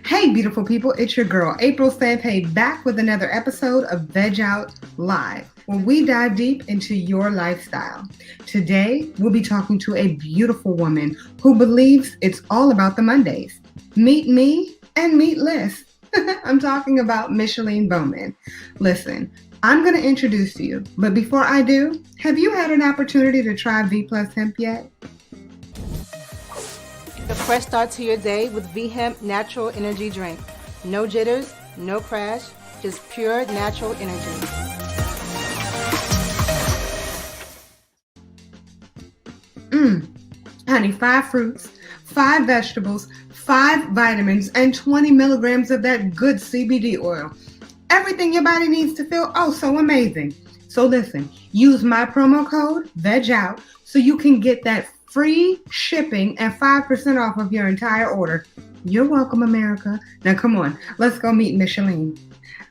Hey, beautiful people, it's your girl, April Sanpay, back with another episode of Veg Out Live, where we dive deep into your lifestyle. Today, we'll be talking to a beautiful woman who believes it's all about the Mondays. Meet me and meet Liz. I'm talking about Micheline Bowman. Listen, I'm going to introduce you, but before I do, have you had an opportunity to try V Plus Hemp yet? The fresh start to your day with V-Hemp Natural Energy Drink. No jitters, no crash, just pure natural energy. Honey, 5 fruits, 5 vegetables, 5 vitamins, and 20 milligrams of that good CBD oil. Everything your body needs to feel oh so amazing. So listen, use my promo code VEGOUT so you can get that free shipping and 5% off of your entire order. You're welcome, America. Now come on, let's go meet Micheline.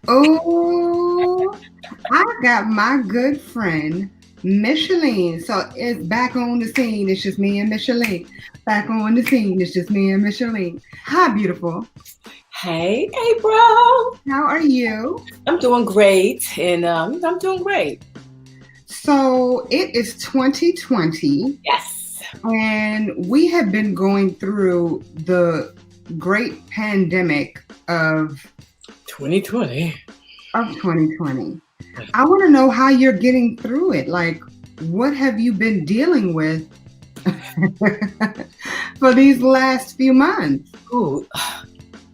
Oh, I got my good friend Micheline. So it's back on the scene. It's just me and Micheline. Back on the scene. It's just me and Micheline. Hi, beautiful. Hey, April. How are you? I'm doing great, and I'm doing great. So it is 2020. Yes. And we have been going through the great pandemic of 2020. I want to know how you're getting through it. Like, what have you been dealing with for these last few months? Ooh,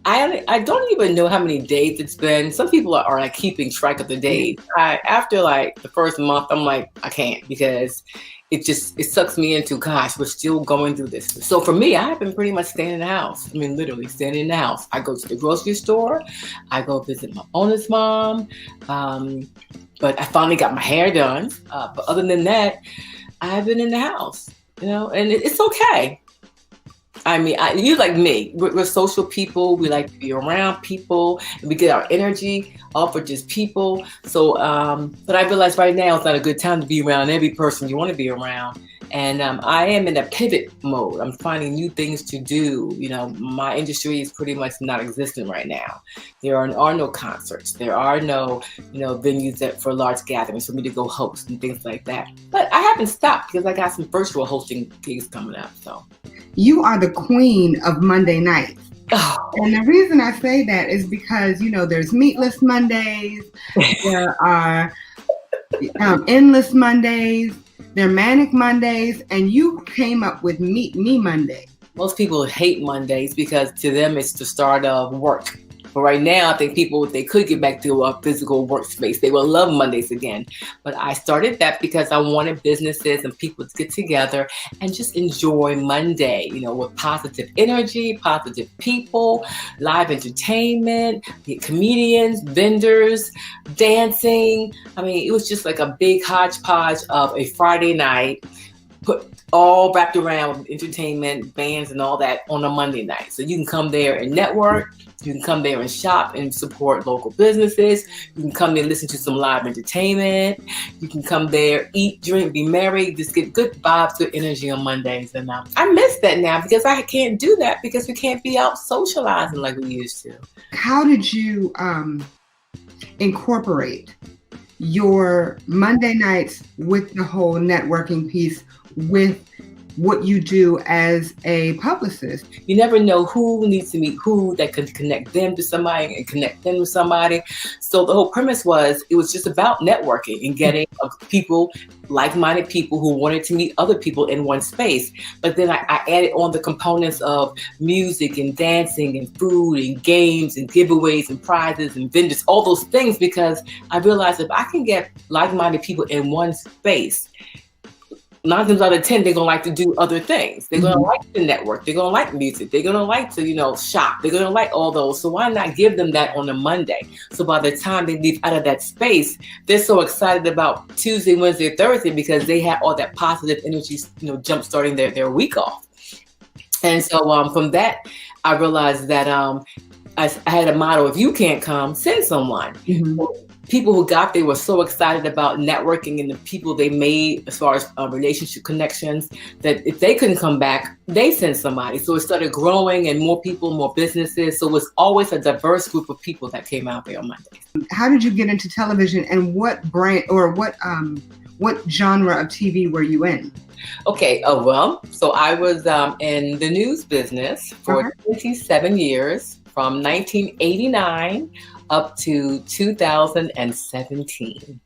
I don't even know how many days it's been. Some people are like keeping track of the days. After like the first month, I'm like, I can't, because it sucks me into, gosh, we're still going through this. So for me, I have been pretty much staying in the house. I mean, literally staying in the house. I go to the grocery store. I go visit my bonus mom. But I finally got my hair done. But other than that, I've been in the house, and it's okay. I mean, you like me, we're social people. We like to be around people, and we get our energy off of just people. So, but I realize right now it's not a good time to be around every person you want to be around. And I am in a pivot mode. I'm finding new things to do. My industry is pretty much not existent right now. There are no concerts. There are no, venues for large gatherings for me to go host and things like that. But I haven't stopped because I got some virtual hosting gigs coming up. So. You are the queen of Monday nights. Oh. And the reason I say that is because, there's Meatless Mondays, there are Endless Mondays, there are Manic Mondays, and you came up with Meet Me Monday. Most people hate Mondays because to them it's the start of work. But right now, I think people, if they could get back to a physical workspace, they will love Mondays again. But I started that because I wanted businesses and people to get together and just enjoy Monday, with positive energy, positive people, live entertainment, comedians, vendors, dancing. I mean, it was just like a big hodgepodge of a Friday night, put all wrapped around with entertainment, bands, and all that on a Monday night. So you can come there and network. You can come there and shop and support local businesses. You can come there and listen to some live entertainment. You can come there, eat, drink, be merry, just get good vibes, good energy on Mondays. And I miss that now because I can't do that because we can't be out socializing like we used to. How did you incorporate your Monday nights with the whole networking piece with what you do as a publicist? You never know who needs to meet who that could connect them to somebody and connect them to somebody. So the whole premise was, it was just about networking and getting people, like-minded people who wanted to meet other people in one space. But then I added on the components of music and dancing and food and games and giveaways and prizes and vendors, all those things, because I realized if I can get like-minded people in one space, 9 times out of 10, they're going to like to do other things. They're going to like the network. They're going to like music. They're going to like to, shop. They're going to like all those. So why not give them that on a Monday? So by the time they leave out of that space, they're so excited about Tuesday, Wednesday, Thursday, because they have all that positive energy, jump starting their week off. And so from that, I realized that I had a motto: if you can't come, send someone. Mm-hmm. people who got there were so excited about networking and the people they made as far as relationship connections, that if they couldn't come back, they sent somebody. So it started growing, and more people, more businesses. So it was always a diverse group of people that came out there on Mondays. How did you get into television, and what brand or what genre of TV were you in? Okay. Oh, well, so I was in the news business for 27 years, from 1989 up to 2017.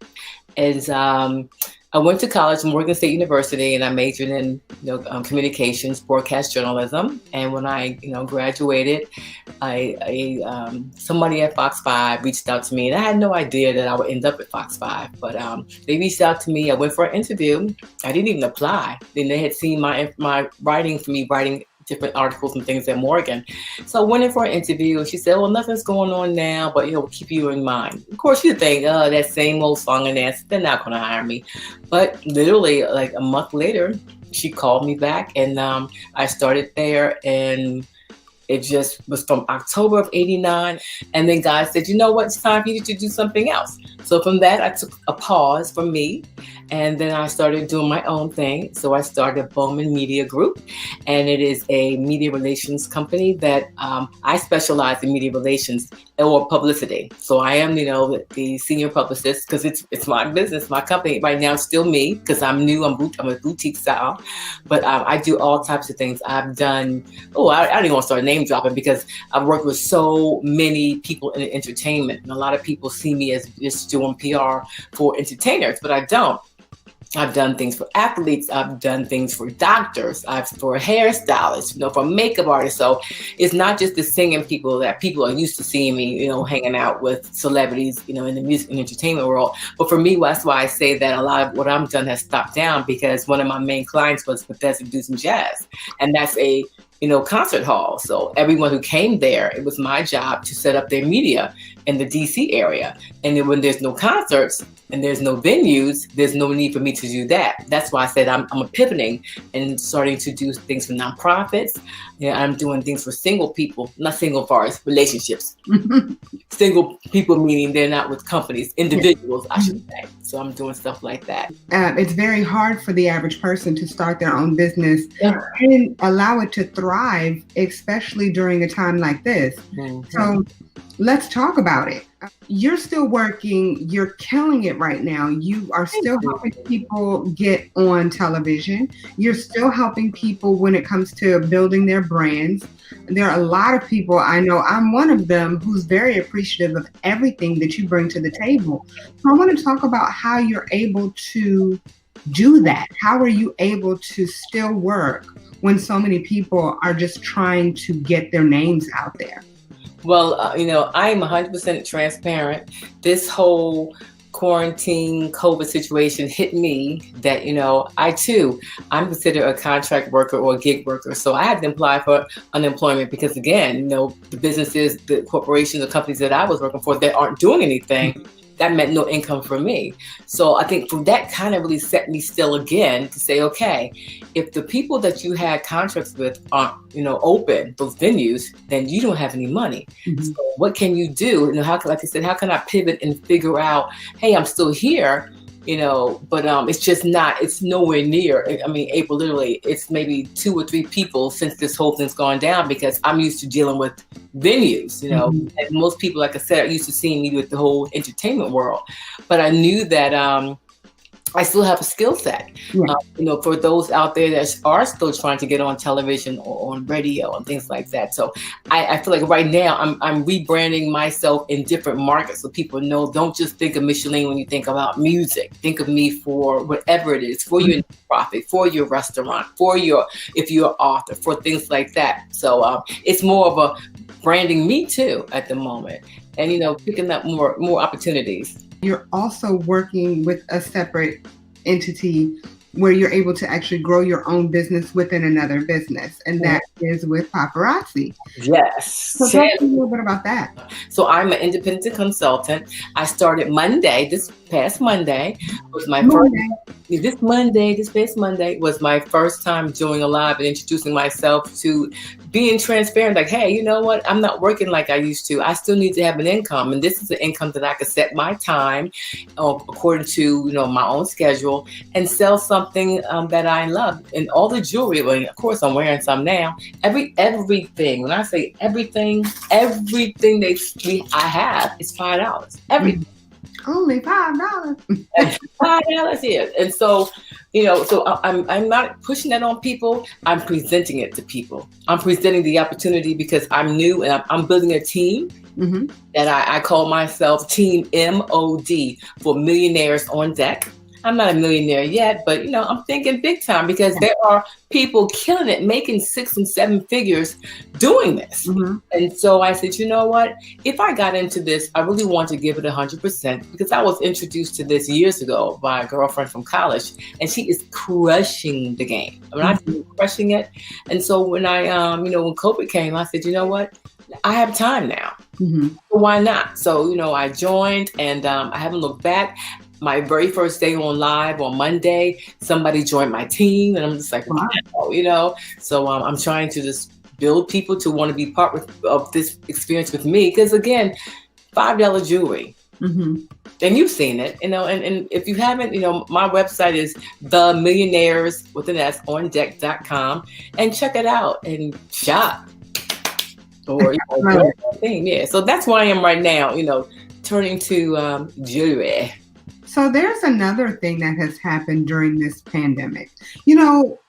And I went to college, Morgan State University, and I majored in communications, broadcast journalism. And when I graduated, somebody at Fox 5 reached out to me, and I had no idea that I would end up at Fox 5. But they reached out to me. I went for an interview. I didn't even apply. Then they had seen my writing for me, writing different articles and things at Morgan. So I went in for an interview, and she said, well, nothing's going on now, but we'll keep you in mind. Of course, you think, oh, that same old song and dance, they're not going to hire me. But literally like a month later, she called me back, and I started there, and it just was from October of 89. And then God said, you know what, it's time for you to do something else. So from that, I took a pause from me, and then I started doing my own thing. So I started Bowman Media Group, and it is a media relations company that I specialize in media relations or publicity. So I am, the senior publicist, because it's my business, my company. Right now, it's still me, because I'm new. I'm a boutique style, but I do all types of things. I've done, I don't even want to start name dropping, because I've worked with so many people in entertainment, and a lot of people see me as just doing PR for entertainers, but I don't. I've done things for athletes. I've done things for doctors. For hairstylists, for makeup artists. So it's not just the singing people that people are used to seeing me, hanging out with celebrities, in the music and entertainment world. But for me, that's why I say that a lot of what I've done has stopped down, because one of my main clients was Bethesda Blues and Jazz, and that's a concert hall. So everyone who came there, it was my job to set up their media in the DC area. And then when there's no concerts and there's no venues, there's no need for me to do that. That's why I said I'm pivoting and starting to do things for nonprofits. I'm doing things for single people, not single as far as relationships. Single people meaning they're not with companies, individuals, I should say. So I'm doing stuff like that. It's very hard for the average person to start their own business and allow it to thrive, especially during a time like this. Mm-hmm. So let's talk about it. You're still working. You're killing it right now. You are still helping people get on television. You're still helping people when it comes to building their brands. There are a lot of people, I know I'm one of them, who's very appreciative of everything that you bring to the table. So I want to talk about how you're able to do that. How are you able to still work when so many people are just trying to get their names out there? Well, I am 100% transparent. This whole quarantine COVID situation hit me that, I'm considered a contract worker or a gig worker. So I had to apply for unemployment because, again, the businesses, the corporations, the companies that I was working for, that aren't doing anything. That meant no income for me. So I think from that kind of really set me still again to say, okay, if the people that you had contracts with aren't, open, those venues, then you don't have any money. Mm-hmm. So what can you do? Like I said, how can I pivot and figure out, hey, I'm still here, but it's just not, it's nowhere near. I mean, April, literally, it's maybe 2 or 3 people since this whole thing's gone down, because I'm used to dealing with venues, mm-hmm. And most people, like I said, are used to seeing me with the whole entertainment world. But I knew that I still have a skill set, for those out there that are still trying to get on television or on radio and things like that. So I feel like right now I'm rebranding myself in different markets so people know, don't just think of Micheline when you think about music. Think of me for whatever it is, for your nonprofit, for your restaurant, if you're an author, for things like that. So it's more of a branding me too at the moment, and picking up more opportunities. You're also working with a separate entity where you're able to actually grow your own business within another business, and that is with paparazzi. Yes. So tell me a little bit about that. So I'm an independent consultant. I started this past Monday was my this past Monday was my first time doing a live and introducing myself to being transparent. Like, hey, you know what? I'm not working like I used to. I still need to have an income. And this is an income that I could set my time according to, you know, my own schedule and sell something that I love. And all the jewelry, well, of course, I'm wearing some now. Everything, when I say everything I have is $5. Everything. Only $5. $5 here. And so, you know, so I'm not pushing that on people. I'm presenting it to people. I'm presenting the opportunity because I'm new and I'm building a team that I call myself Team MOD for Millionaires on Deck. I'm not a millionaire yet, but, you know, I'm thinking big time because there are people killing it, making 6 and 7 figures doing this. And so I said, you know what? If I got into this, I really want to give it 100% because I was introduced to this years ago by a girlfriend from college, and she is crushing the game. I mean, I'm crushing it. And so when I, you know, when COVID came, I said, you know what? I have time now. So why not? So, you know, I joined and I haven't looked back. My very first day on live on Monday, somebody joined my team, and I'm just like, wow, you know. So I'm trying to just build people to want to be part of this experience with me. Because again, $5 jewelry, and you've seen it, you know. And if you haven't, you know, my website is themillionaires with an S on deck.com, and check it out and shop. Or you know, yeah. So that's where I am right now, you know, turning to jewelry. So there's another thing that has happened during this pandemic. You know,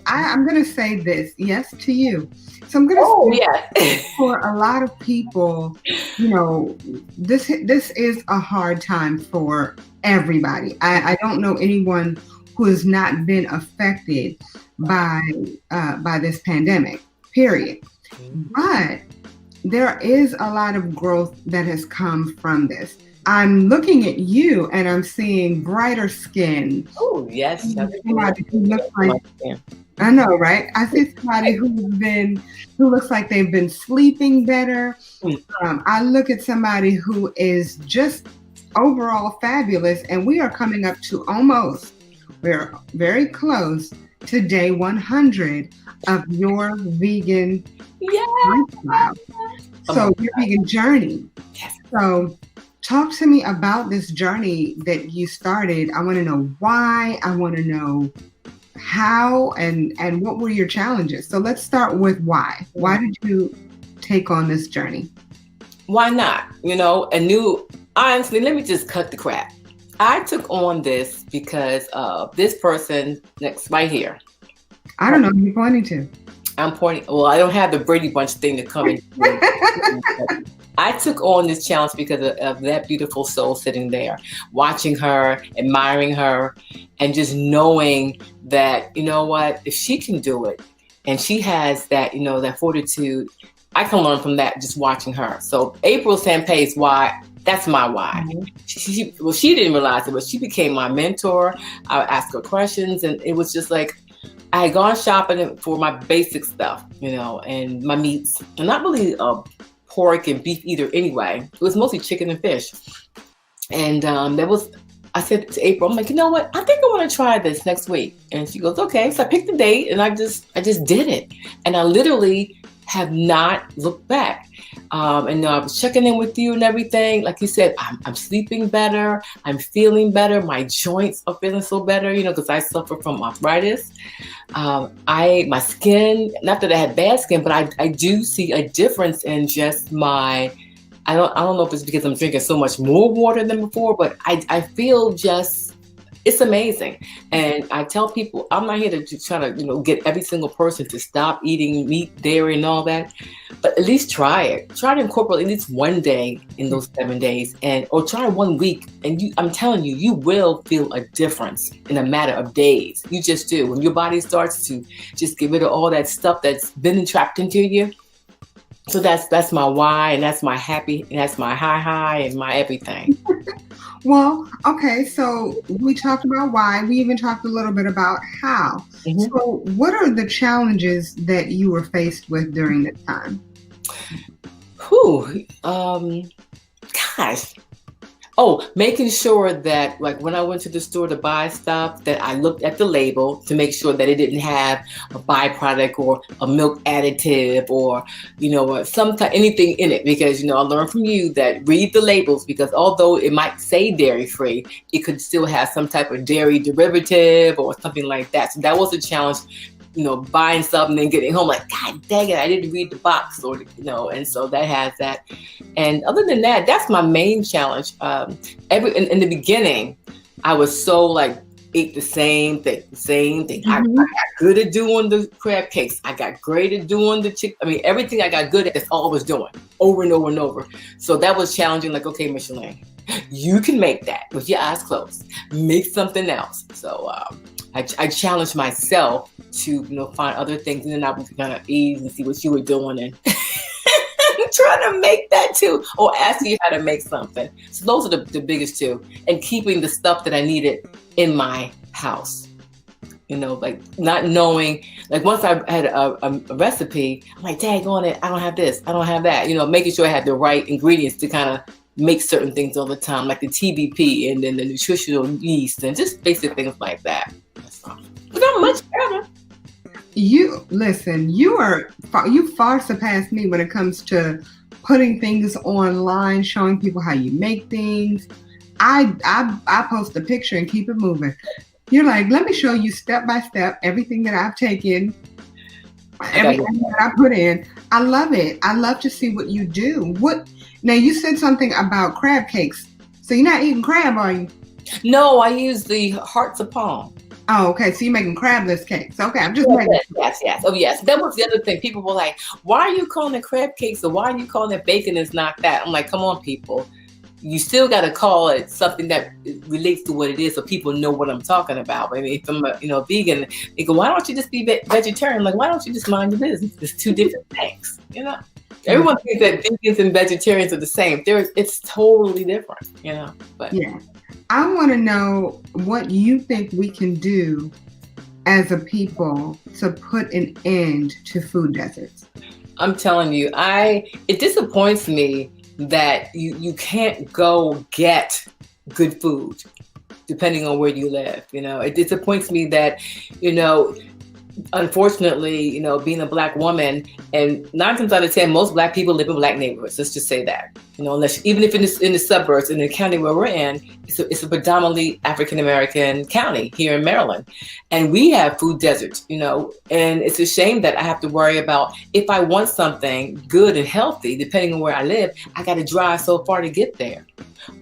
I'm going to say this, yes to you. So I'm going to say for a lot of people, you know, this is a hard time for everybody. I don't know anyone who has not been affected by this pandemic, period. But there is a lot of growth that has come from this. I'm looking at you and I'm seeing brighter skin. Oh, yes. Somebody who looks like, I know, right? I see somebody who looks like they've been sleeping better. I look at somebody who is just overall fabulous, and we are coming up to we're very close to day 100 of your vegan lifestyle. So your vegan journey. Yes. So talk to me about this journey that you started. I want to know why. I want to know how and what were your challenges. So let's start with why. Why did you take on this journey? Why not? You know, honestly, let me just cut the crap. I took on this because of this person next right here. I don't know who you're pointing to. I'm pointing. Well, I don't have the Brady Bunch thing to come in. I took on this challenge because of that beautiful soul sitting there, watching her, admiring her, and just knowing that, you know what, if she can do it and she has that, you know, that fortitude, I can learn from that just watching her. So April Sampay is why. That's my why. She didn't realize it, but she became my mentor. I would ask her questions, and it was just like, I had gone shopping for my basic stuff, you know, and my meats. And not really pork and beef either anyway. It was mostly chicken and fish. And I said to April, I'm like, you know what? I think I want to try this next week. And she goes, okay. So I picked the date and I just did it. And I literally have not looked back. And I was checking in with you and everything. Like you said, I'm sleeping better. I'm feeling better. My joints are feeling so better, you know, because I suffer from arthritis. My skin, not that I had bad skin, but I do see a difference in just I don't know if it's because I'm drinking so much more water than before, but I feel just, it's amazing. And I tell people, I'm not here to try to, you know, get every single person to stop eating meat, dairy, and all that. But at least try it. Try to incorporate at least one day in those 7 days, or try 1 week. And I'm telling you, you will feel a difference in a matter of days. You just do. When your body starts to just get rid of all that stuff that's been entrapped into you. So that's my why, and that's my happy, and that's my high, and my everything. Well, okay, so we talked about why. We even talked a little bit about how. Mhm. So, what are the challenges that you were faced with during this time? Whew. Gosh. Oh, making sure that like when I went to the store to buy stuff, that I looked at the label to make sure that it didn't have a byproduct or a milk additive or, some anything in it. Because, I learned from you that read the labels because although it might say dairy free, it could still have some type of dairy derivative or something like that. So that was a challenge, buying something and getting home like, God dang it, I didn't read the box and so that has that. And other than that, that's my main challenge. In the beginning, I was so like ate the same thing. I got good at doing the crab cakes. I got great at doing the chicken. I mean, everything I got good at, that's all I was doing over and over and over. So that was challenging. Like, okay, Micheline, you can make that with your eyes closed. Make something else. So I challenged myself to find other things, and then I was kind of ease and see what you were doing and trying to make that too, or ask you how to make something. So those are the biggest two, and keeping the stuff that I needed in my house. Like not knowing, like once I had a recipe, I'm like, dang on it, I don't have this, I don't have that. Making sure I had the right ingredients to kind of make certain things all the time, like the TBP and then the nutritional yeast and just basic things like that. But I'm much better. You listen. You far surpass me when it comes to putting things online, showing people how you make things. I post a picture and keep it moving. You're like, let me show you step by step everything that I've taken, everything that I put in. I love it. I love to see what you do. Now you said something about crab cakes. So you're not eating crab, are you? No, I use the hearts of palm. Oh, okay. So you're making crabless cakes. Okay, I'm just making. Yes. Oh, yes. That was the other thing. People were like, "Why are you calling it crab cakes? Or why are you calling it bacon? It's not that." I'm like, "Come on, people. You still got to call it something that relates to what it is, so people know what I'm talking about." I mean, if I'm a vegan, they go, "Why don't you just be vegetarian?" I'm like, why don't you just mind your business? It's two different things, Everyone thinks that vegans and vegetarians are the same. It's totally different, But yeah. I want to know what you think we can do as a people to put an end to food deserts. I'm telling you, it disappoints me that you can't go get good food depending on where you live. It disappoints me that, unfortunately, being a Black woman, and 9 times out of 10, most Black people live in Black neighborhoods. Let's just say that, unless even if in the suburbs, in the county where we're in, it's a predominantly African American county here in Maryland, and we have food deserts. And it's a shame that I have to worry about if I want something good and healthy, depending on where I live, I got to drive so far to get there,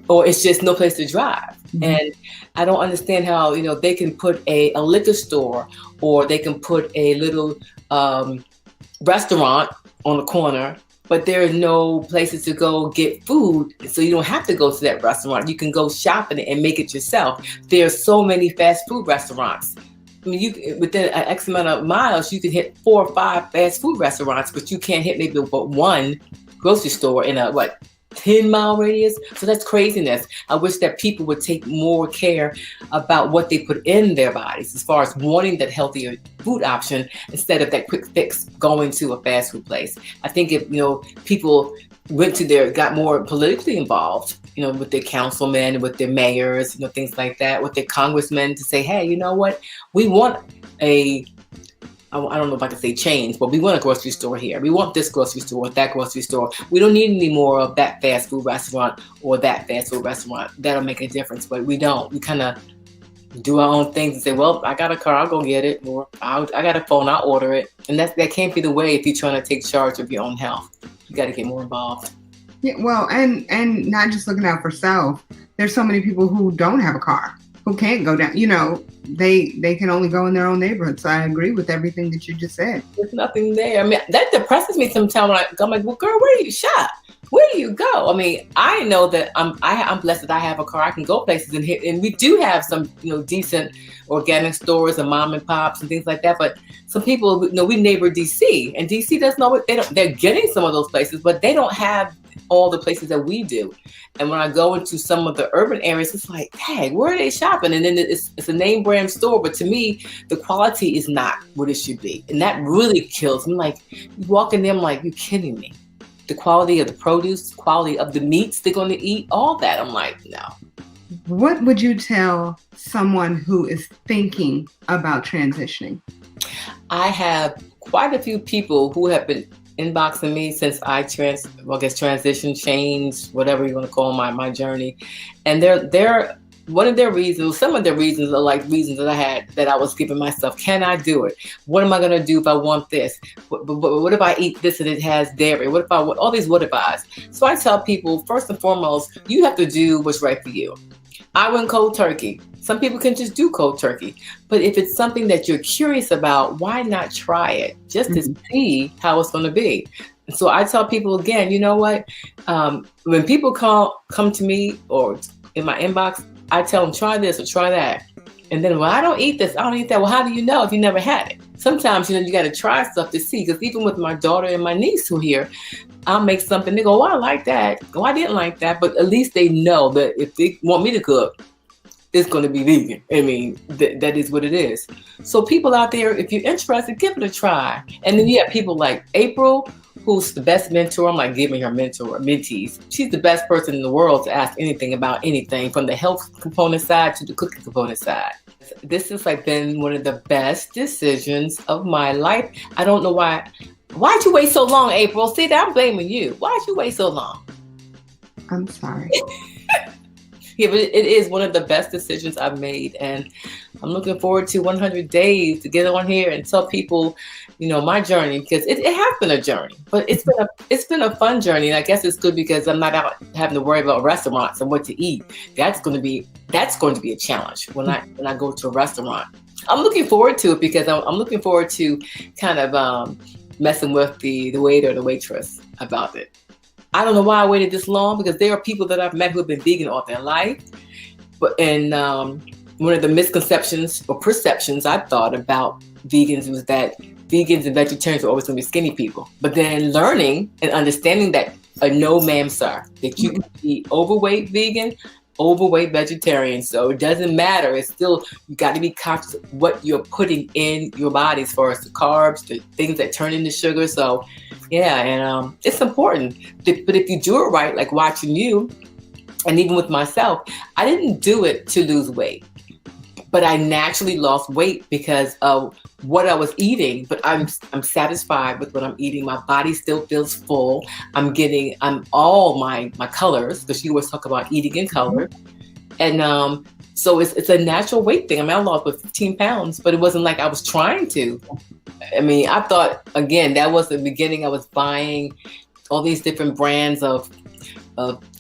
or it's just no place to drive. Mm-hmm. And I don't understand how they can put a liquor store, or they can put a little restaurant on the corner, but there are no places to go get food. So you don't have to go to that restaurant. You can go shopping and make it yourself. There are so many fast food restaurants. I mean, within an X amount of miles, you can hit 4 or 5 fast food restaurants, but you can't hit maybe but one grocery store in a 10-mile radius. So that's craziness. I wish that people would take more care about what they put in their bodies as far as wanting that healthier food option instead of that quick fix going to a fast food place. I think if people got more politically involved, with their councilmen, with their mayors, things like that, with their congressmen, to say, hey, you know what, we want I don't know if I can say chains, but we want a grocery store here. We want this grocery store, that grocery store. We don't need any more of that fast food restaurant or that fast food restaurant. That'll make a difference, but we don't. We kind of do our own things and say, well, I got a car, I'll go get it. Or I got a phone, I'll order it. And that can't be the way if you're trying to take charge of your own health. You got to get more involved. Yeah, well, and not just looking out for self. There's so many people who don't have a car, who can't go down, they can only go in their own neighborhood. So I agree with everything that you just said. There's nothing there. I mean, that depresses me sometimes. I'm like, well, girl, where do you shop? Where do you go? go. I mean, I know that I'm blessed that I have a car. I can go places and we do have some, decent organic stores and mom and pops and things like that. But some people, we neighbor DC, and DC doesn't know what they're getting some of those places, but they don't have all the places that we do. And when I go into some of the urban areas, it's like, hey, where are they shopping? And then it's a name brand store, but to me, the quality is not what it should be. And that really kills me. Like, you walk in there, I'm like, you kidding me? The quality of the produce, quality of the meats they're going to eat, all that. I'm like, no. What would you tell someone who is thinking about transitioning? I have quite a few people who have been inboxing me since I transition, change, whatever you want to call my journey. And they're one of their reasons, some of their reasons are like reasons that I had, that I was giving myself. Can I do it? What am I going to do if I want this? What if I eat this and it has dairy? What if I want all these what if I's? So I tell people, first and foremost, you have to do what's right for you. I went cold turkey. Some people can just do cold turkey. But if it's something that you're curious about, why not try it just to see how it's going to be? And so I tell people again, you know what? When people come to me or in my inbox, I tell them, try this or try that. And then, well, I don't eat this, I don't eat that. Well, how do you know if you never had it? Sometimes, you got to try stuff to see. Because even with my daughter and my niece who are here, I'll make something. They go, oh, I like that. Oh, I didn't like that. But at least they know that if they want me to cook, it's going to be vegan. I mean, that is what it is. So people out there, if you're interested, give it a try. And then you have people like April, who's the best mentor. I'm like giving her mentees. She's the best person in the world to ask anything about anything, from the health component side to the cooking component side. This has like been one of the best decisions of my life. I don't know why. Why'd you wait so long, April? See, that I'm blaming you. Why'd you wait so long? I'm sorry. Yeah, but it is one of the best decisions I've made. And I'm looking forward to 100 days to get on here and tell people, my journey, because it has been a journey, but it's been a fun journey. And I guess it's good because I'm not out having to worry about restaurants and what to eat. That's going to be a challenge when I go to a restaurant. I'm looking forward to it because I'm looking forward to kind of messing with the waiter or the waitress about it. I don't know why I waited this long, because there are people that I've met who have been vegan all their life. And one of the misconceptions or perceptions I thought about vegans was that vegans and vegetarians are always going to be skinny people. But then learning and understanding that no, ma'am, sir, that you can be overweight vegan, overweight vegetarian. So it doesn't matter. It's still, you got to be conscious of what you're putting in your body as far as the carbs, the things that turn into sugar. So yeah, and it's important. But if you do it right, like watching you, and even with myself, I didn't do it to lose weight, but I naturally lost weight because of what I was eating. But I'm satisfied with what I'm eating. My body still feels full. I'm all my colors, because you always talk about eating in color. And so it's a natural weight thing. I mean, I lost 15 pounds, but it wasn't like I was trying to. I mean, I thought, again, that was the beginning. I was buying all these different brands of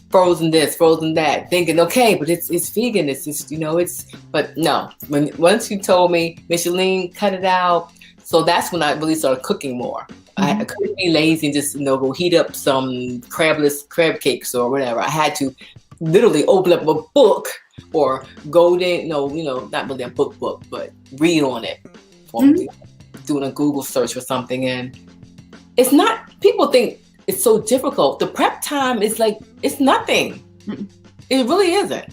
frozen this, frozen that, thinking, okay, but it's vegan. It's just, but no. Once you told me, Micheline, cut it out. So that's when I really started cooking more. I couldn't be lazy and just, go heat up some crab cakes or whatever. I had to literally open up a book or go in, not really a book, but read on it. Doing a Google search or something. And it's not, people think it's so difficult. The prep time is like, it's nothing. It really isn't.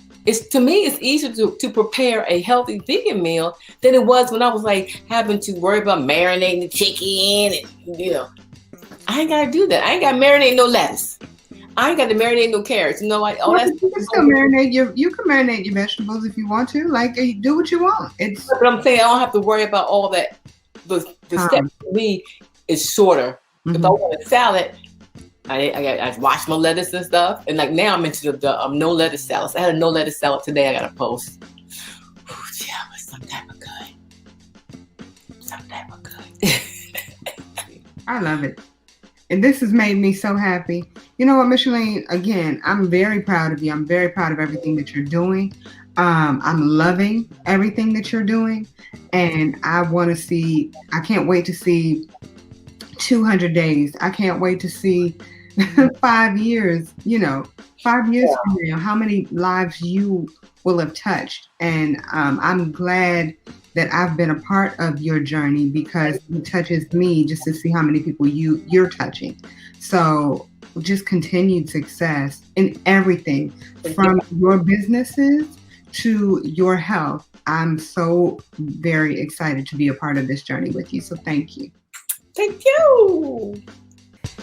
To me, it's easier to prepare a healthy vegan meal than it was when I was like having to worry about marinating the chicken. And, I ain't got to do that. I ain't got to marinate no lettuce. I ain't got to marinate no carrots. You can still marinate you can marinate your vegetables if you want to. Like, you do what you want. But I'm saying I don't have to worry about all that. The step for me is shorter. If I want a salad, I wash my lettuce and stuff. And like now I'm into the no lettuce salads. I had a no lettuce salad today. I got to post. Yeah, but some type of good. I love it. And this has made me so happy. You know what, Micheline? Again, I'm very proud of you. I'm very proud of everything that you're doing. I'm loving everything that you're doing. And I can't wait to see 200 days. I can't wait to see, 5 years, 5 years Yeah. from now, how many lives you will have touched. And I'm glad that I've been a part of your journey because it touches me just to see how many people you're touching. So just continued success in everything from your businesses to your health. I'm so very excited to be a part of this journey with you. So thank you. Thank you.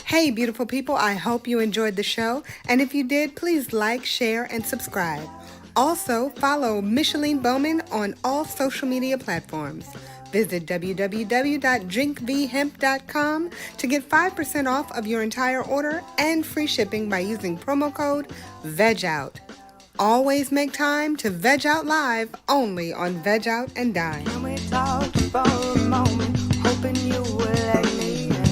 Hey, beautiful people, I hope you enjoyed the show. And if you did, please like, share, and subscribe. Also, follow Micheline Bowman on all social media platforms. Visit www.drinkvhemp.com to get 5% off of your entire order and free shipping by using promo code VEGOUT. Always make time to veg out live only on Veg Out and Dine. Can we talk for a moment, hoping you will let me in?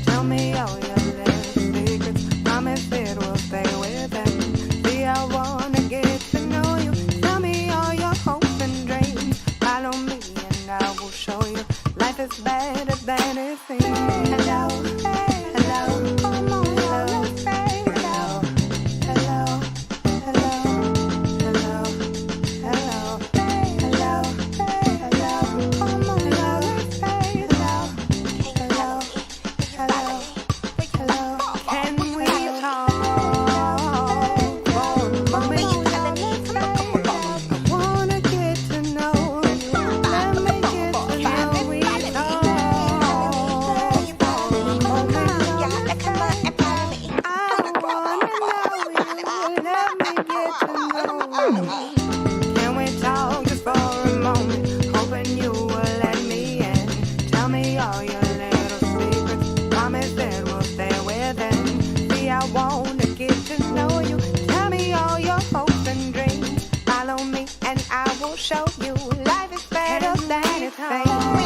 Tell me all your little secrets, promise it will stay within. See, I wanna get to know you. Tell me all your hopes and dreams. Follow me and I will show you life is better than it seems. Hello, hello, hello, hello, hello, hello. Can we talk just for a moment? Hoping you will let me in. Tell me all your little secrets. Promise that we'll stay within. See, I wanna get to know you. Tell me all your hopes and dreams. Follow me and I will show you life is better than it seems.